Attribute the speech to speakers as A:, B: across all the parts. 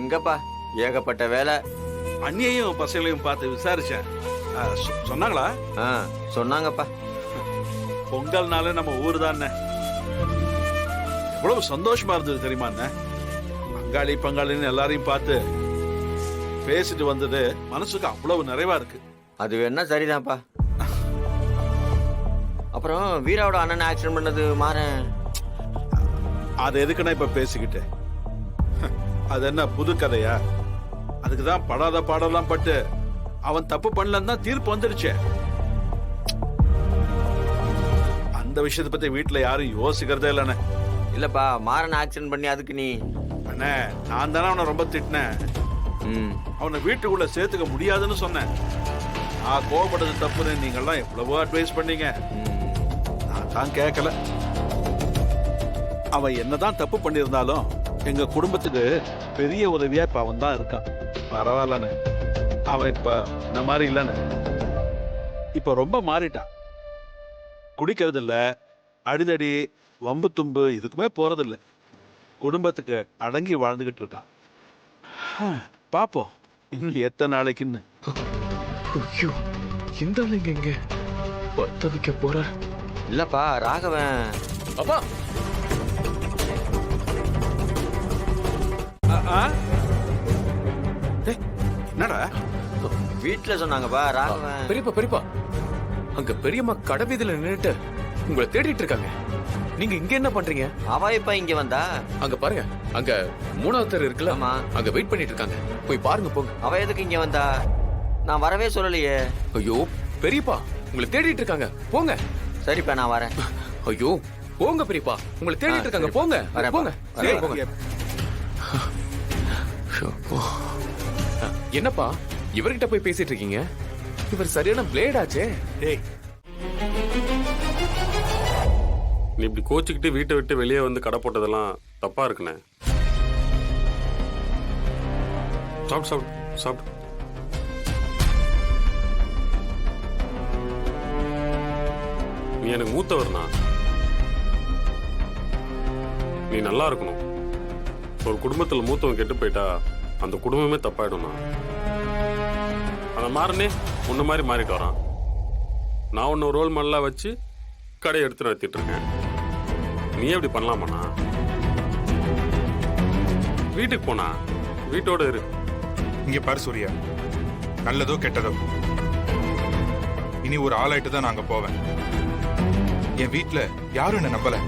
A: எங்கப்பா ஏகப்பட்ட வேலை.
B: அண்ணியையும் பசங்களையும் பார்த்து விசாரிச்சேன். சொன்னாங்களா?
A: சொன்னாங்கப்பா.
B: பொங்கல்னால நம்ம ஊர் தானே, எவ்வளவு சந்தோஷமா இருந்தது தெரியுமா? பங்காளி பங்காளின்னு எல்லாரையும் பார்த்து பேசிட்டு வந்தது மனசுக்கு அவ்வளவு நிறைவா இருக்கு.
A: அது வேணா சரிதான்ப்பா. அப்புறம் வீராவோட அண்ணன் ஆக்சிடென்ட் பண்ணது மாறேன்.
B: அது எதுக்குன்னா இப்ப பேசிக்கிட்டு அது என்ன புது கதையா? அதுக்குதான் படாத பாடலாம் பட்டு அவன் தப்பு பண்ணலன்னு தான் தீர்ப்பு வந்துருச்சு. அந்த விஷயத்தை பத்தி வீட்டுல யாரும் யோசிக்கிறதே இல்லண்ணே.
A: இல்லப்பா, மாறன் ஆக்சிடென்ட் பண்ணி அதுக்கு நீ
B: அண்ணே, நான் தானே அவனை ரொம்ப திட்டினேன். அவனை வீட்டுக்குள்ள சேர்த்துக்க முடியாதுன்னு சொன்னேன். நான் கோவப்பட்டது தப்புன்னு நீங்கெல்லாம் எவ்வளவோ அட்வைஸ் பண்ணீங்க. நான் தான் கேட்கல. அவன் என்னதான் தப்பு பண்ணியிருந்தாலும் எங்க குடும்பத்துக்கு பெரிய உதவியா இப்ப அவன் தான் இருக்கான். பரவாயில்லண்ணே, அவன் இப்ப இந்த மாதிரி இல்லைன்னு, இப்ப ரொம்ப மாறிட்டான். குடிக்கிறது இல்ல, அடிதடி வம்பு தும்பு இதுக்குமே போறதில்லை. குடும்பத்துக்கு அடங்கி வாழ்ந்துகிட்டு இருக்கான். பாப்போம் இன்னும் எத்தனை நாளைக்குன்னு.
C: இந்த ஆளுங்க எங்க பத்த வைக்க போற?
A: இல்லப்பா, ராகவன்.
C: அப்பா,
B: என்னடா
A: வீட்டுல சொன்னாங்கப்பா ராகவன்.
C: பெரியப்பா பெரியப்பா, அங்க பெரியம்மா கடைவீதியில நின்னுட்டு உங்களை தேடிட்டு இருக்காங்க. நீங்க இங்க என்ன பண்றீங்க?
A: அவ இப்ப இங்க வந்தா?
C: அங்க பாருங்க, அங்க 3வது தெரு இருக்குல்ல, அங்க வெயிட் பண்ணிட்டு இருக்காங்க. போய் பாருங்க போங்க.
A: அவ எதுக்கு இங்க வந்தா? நான் வரவே சொல்லலையே.
C: ஐயோ பெரியப்பா, உங்களை தேடிட்டு இருக்காங்க, போங்க.
A: சரிப்பா, நான் வரேன்.
C: ஐயோ போங்க பெரியப்பா, உங்களை தேடிட்டு இருக்காங்க, போங்க போங்க. சரி போங்க. என்னப்பா இவர்கிட்ட போய் பேசிட்டு இருக்கீங்க? இவர் சரியான பிளேட் ஆச்சே.
B: டேய்,
D: நீ இப்படி கோச்சுக்கிட்டு வீட்டை விட்டு வெளியே வந்து கடை போட்டதெல்லாம் தப்பா இருக்குண்ணே. சாப்பிட்டு சாப்பிட்டு சாப்பிட்டு. நீ எனக்கு மூத்தவர்னா, நீ நல்லா இருக்கணும். ஒரு குடும்பத்தில் மூத்தவன் கெட்டு போயிட்டா அந்த குடும்பமே தப்பாயிடும்னா. அந்த மாறனே உன்ன மாதிரி மாறிட்டு வரான். நான் உன்னை ரோல் மாடலா வச்சு கடை எடுத்து நடத்திட்டு இருக்கேன். நீ எப்படி பண்ணலாமாண்ணா? வீட்டுக்கு போனா வீட்டோட இரு.
E: இங்க பாரு சூர்யா, நல்லதோ கெட்டதோ இனி ஒரு ஆளாயிட்டு தான் நாங்க போவேன். என் வீட்டுல யாரும் என்ன நம்பல.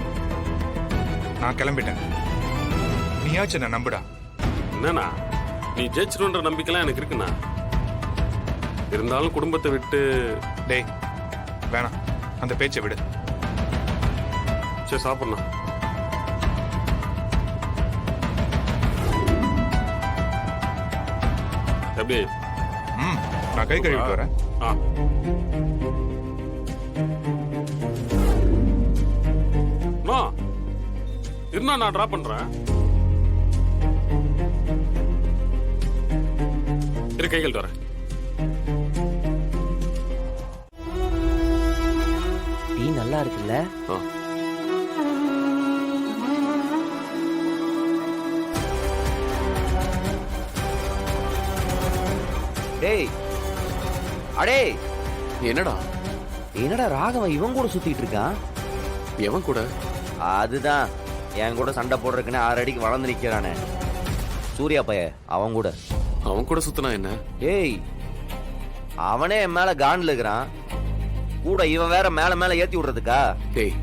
E: நான் கிளம்பிட்டேன். நீயாச்சும் என்ன நம்புடா.
D: என்னண்ணா, நீ ஜெயிச்சிருன்ற நம்பிக்கைலாம் எனக்கு இருக்குண்ணா. இருந்தாலும் குடும்பத்தை விட்டு.
E: டேய் வேணாம், அந்த பேச்சை விடு.
D: சரி சாப்பிடலாம். எப்படி?
E: நான் கை கழுவிட்டு வரேன்.
D: இருந்தா நான் டிராப் பண்றேன். இரு, கைகள் வரேன்.
A: டீ நல்லா இருக்குல்ல? டேய், அடே
C: என்னடா?
A: என்னடா ராகவன் இவன் கூட சுத்திட்டு இருக்கான்?
C: எவன் கூட?
A: அதுதான் என் கூட சண்டை போடுறதுக்குன்னு 6 அடிக்கு வளர்ந்து நிக்கிறானே, சூர்யா பைய. அவன் கூட
C: சுத்தினா என்ன?
A: ஏய், அவனே என் மேல கான்ல இருக்கிறான், கூட இவன் வேற மேல மேல ஏத்தி விடுறதுக்கா?
C: டேய்,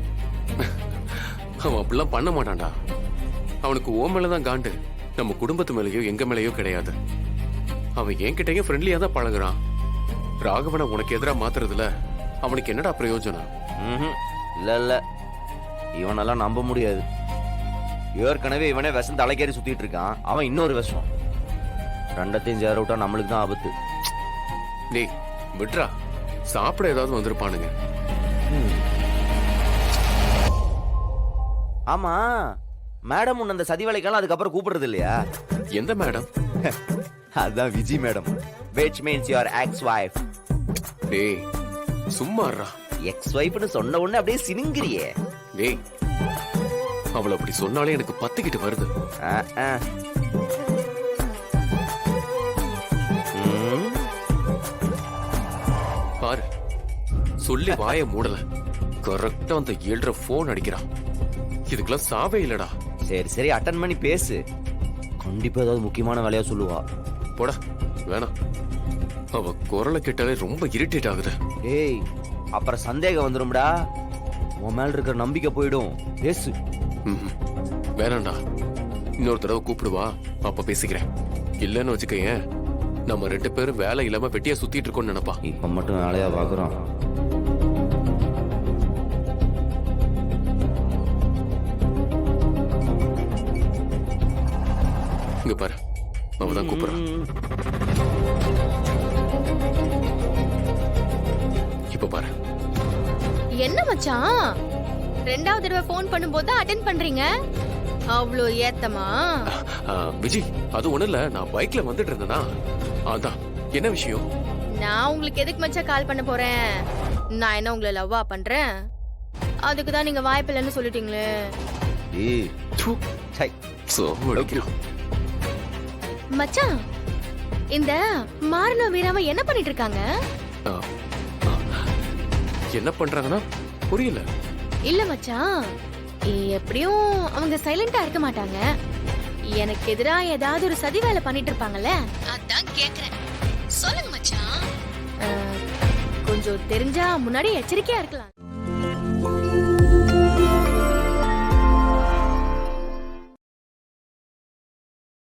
C: அவன் அப்படிலாம் பண்ண மாட்டான்டா. அவனுக்கு ஓ மேலதான் காண்டு, நம்ம குடும்பத்து மேலயோ எங்க மேலயோ கிடையாது. அவன் என்கிட்டயும் ஃப்ரெண்ட்லியா தான் பழகுறான். ராகவனை உனக்கு எதிரா மாத்துறதுல அவனுக்கு என்னடா பிரயோஜனம்?
A: இல்ல இல்ல, இவனெல்லாம் நம்ப முடியாது. ஏற்கனவே இவனே விஷம் தலைக்கேறி சுத்திட்டு இருக்கான், அவன் இன்னொரு விஷம். ரெண்டத்தையும் சேர விட்டா நம்மளுக்கு தான் ஆபத்து.
C: டேய் விட்ரா, சாப்பிட ஏதாவது வந்திருப்பானுங்க.
A: ஆமா, மேடம் உன்ன அந்த சதி வேலைக்கெல்லாம் அதுக்கப்புறம் கூப்பிடுறது இல்லையா?
C: எந்த மேடம்?
A: அதான் Viji madam, which means your ex-wife.
C: டேய் சும்மாறா.
A: ex-wifeனு சொன்ன உடனே அப்படியே சினுங்கிறியே.
C: டேய், அவளை அப்படி சொன்னாலே எனக்கு பத்திக்கிட்டு வருது. சொல்லி வாய மூடல. கரெக்டா அந்த 7:30 போன் அடிக்கிறான். இதுக்கெல்லாம் சாவே இல்லடா.
A: சரி சரி அட்டன் பண்ணி பேசு. கண்டிப்பா ஏதாவது முக்கியமான வேலையா சொல்லுவா.
C: போடா, வேணாம். அவ குரலை கேட்டாலே ரொம்ப இரிட்டேட் ஆகுது.
A: ஏய் அப்புறம் சந்தேகம் வந்துரும்டா. உன் மேல இருக்கிற நம்பிக்கை போயிடும். பேசு.
C: ம்ஹும். வேணாம்டா, இன்னொரு தடவை கூப்பிடுவா, அப்ப பேசிக்கிறேன். இல்லன்னு வச்சுக்கேன், நம்ம 2 பேரும் வேலை இல்லாம வெட்டியா சுத்திட்டு இருக்கோம்னு நினைப்பா.
A: இப்ப மட்டும் வேலையா பாக்குறோம்.
C: இங்க பாரு, அவதான் கூப்பிடுறான். இப்ப பாரு.
F: என்ன மச்சான், 2வது தடவை ஃபோன் பண்ணும்போது அட்டென்ட் பண்றீங்க? அவ்வளோ ஏத்தமா?
C: விஜி, அது ஒண்ணு இல்ல, நான் பைக்ல வந்துட்டு இருந்தேனா, அதான். என்ன விஷயம்?
F: நான் உங்களுக்கு எதுக்கு மச்சான் கால் பண்ண போறேன்? நான் என்ன உங்களை லவ்வா பண்றேன்? அதுக்கு தான் நீங்க வாய்ப்பில்லைன்னு சொல்லிட்டீங்களே.
A: ஏய்
C: தூ,
A: சை.
C: சோகம் அடிக்கிறான்.
F: மச்சான், இந்த மாரண வீராம என்ன பண்ணிட்டு இருக்காங்க?
C: ஆ, ஆ. என்ன பண்றாங்கன்னா புரியல.
F: இல்ல மச்சான், எப்படியும் அவங்க சைலண்டா இருக்க மாட்டாங்க. எனக்கு எதிரா ஏதாவது ஒரு சதி வேலை பண்ணிட்டு இருப்பாங்கல்ல, அதான் கேக்குறேன். சொல்லுங்க மச்சான். கொஞ்சம் தெரிஞ்சா முன்னாடி எச்சரிக்கையா இருக்கலாம்.